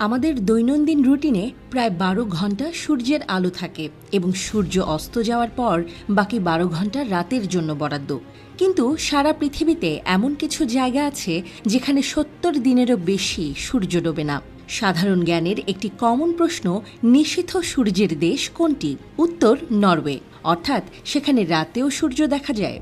আমাদের দৈনন্দিন রুটিনে প্রায় ১২ ঘন্টা সূর্যের আলো থাকে এবং সূর্য অস্ত যাওয়ার পর বাকি ১২ ঘন্টা রাতের জন্য বরাদ্দ। কিন্তু সারা পৃথিবীতে এমন কিছু জায়গা আছে যেখানে ৭০ দিনেরও বেশি সূর্য ডোবে না। সাধারণ জ্ঞানের একটি কমন প্রশ্ন, নিশীথ সূর্যের দেশ কোনটি? উত্তর নরওয়ে, অর্থাৎ সেখানে রাতেও সূর্য দেখা যায়।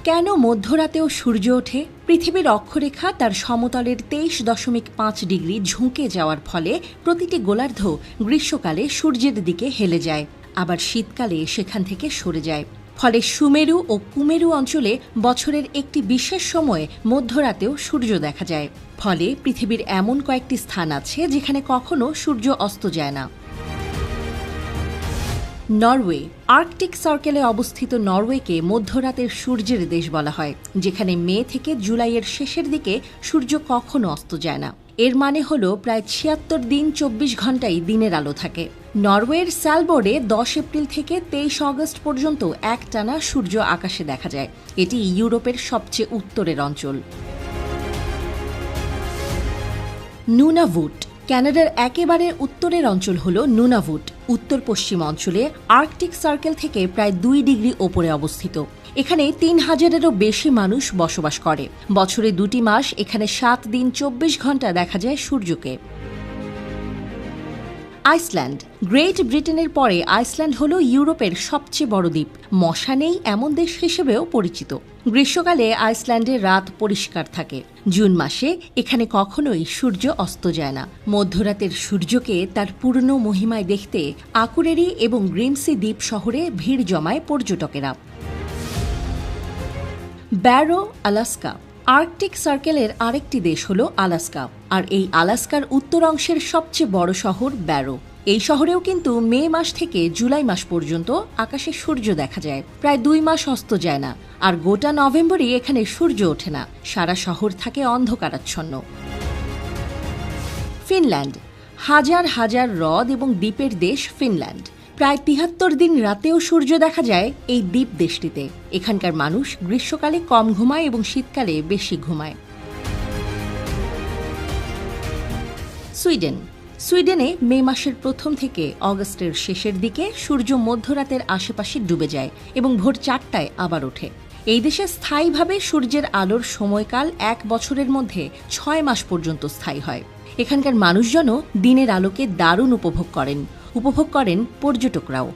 কেন মধ্যরাতেও সূর্য ওঠে? পৃথিবীর অক্ষরেখা তার সমতলের ২৩.৫ ডিগ্রি ঝুঁকে যাওয়ার ফলে প্রতিটি গোলার্ধ গ্রীষ্মকালে সূর্যের দিকে হেলে যায়, আবার শীতকালে সেখান থেকে সরে যায়। ফলে সুমেরু ও কুমেরু অঞ্চলে বছরের একটি বিশেষ সময়ে মধ্যরাতেও সূর্য দেখা যায়। ফলে পৃথিবীর এমন কয়েকটি স্থান আছে যেখানে কখনো সূর্য অস্ত যায় না। নরওয়ে। আর্কটিক সার্কেলে অবস্থিত নরওয়েকে মধ্যরাতের সূর্যের দেশ বলা হয়, যেখানে মে থেকে জুলাইয়ের শেষের দিকে সূর্য কখনো অস্ত যায় না। এর মানে হল প্রায় ৭৬ দিন ২৪ ঘন্টাই দিনের আলো থাকে। নরওয়ের স্যালবোর্ডে ১০ এপ্রিল থেকে ২৩ অগস্ট পর্যন্ত একটানা সূর্য আকাশে দেখা যায়। এটি ইউরোপের সবচেয়ে উত্তরের অঞ্চল। নুনাভুট। ক্যানাডার একেবারে উত্তরের অঞ্চল হল নুনাভুট। উত্তর পশ্চিম অঞ্চলে আর্কটিক সার্কেল থেকে প্রায় ২ ডিগ্রি ওপরে অবস্থিত। এখানে ৩,০০০-এরও বেশি মানুষ বসবাস করে। বছরে ২টি মাস এখানে ৭ দিন ২৪ ঘন্টা দেখা যায় সূর্যকে। আইসল্যান্ড। গ্রেট ব্রিটেনের পরে আইসল্যান্ড হল ইউরোপের সবচেয়ে বড় দ্বীপ। মশা নেই এমন দেশ হিসেবেও পরিচিত। গ্রীষ্মকালে আইসল্যান্ডে রাত পরিষ্কার থাকে। জুন মাসে এখানে কখনোই সূর্য অস্ত যায় না। মধ্যরাতের সূর্যকে তার পূর্ণ মহিমায় দেখতে আকুরেরি এবং গ্রিমসি দ্বীপ শহরে ভিড় জমায় পর্যটকেরা। Barrow, Alaska. আর্কটিক সার্কেলের আরেকটি দেশ হল আলাস্কা, আর এই আলাস্কার উত্তর অংশের সবচেয়ে বড় শহর ব্যারো। এই শহরেও কিন্তু মে মাস থেকে জুলাই মাস পর্যন্ত আকাশে সূর্য দেখা যায়। প্রায় ২ মাস অস্ত যায় না, আর গোটা নভেম্বরই এখানে সূর্য ওঠে না। সারা শহর থাকে অন্ধকারাচ্ছন্ন। ফিনল্যান্ড। হাজার হাজার হ্রদ এবং দ্বীপের দেশ ফিনল্যান্ড। প্রায় ৭৩ দিন রাতেও সূর্য দেখা যায় এই দ্বীপ দেশটিতে। এখানকার মানুষ গ্রীষ্মকালে কম ঘুমায় এবং শীতকালে বেশি ঘুমায়। সুইডেন। সুইডেনে মে মাসের প্রথম থেকে অগস্টের শেষের দিকে সূর্য মধ্যরাতের আশেপাশে ডুবে যায় এবং ভোর ৪টায় আবার ওঠে। এই দেশে স্থায়ীভাবে সূর্যের আলোর সময়কাল ১ বছরের মধ্যে ৬ মাস পর্যন্ত স্থায়ী হয়। এখানকার মানুষজনও দিনের আলোকে দারুণ উপভোগ করেন পর্যটকরাও।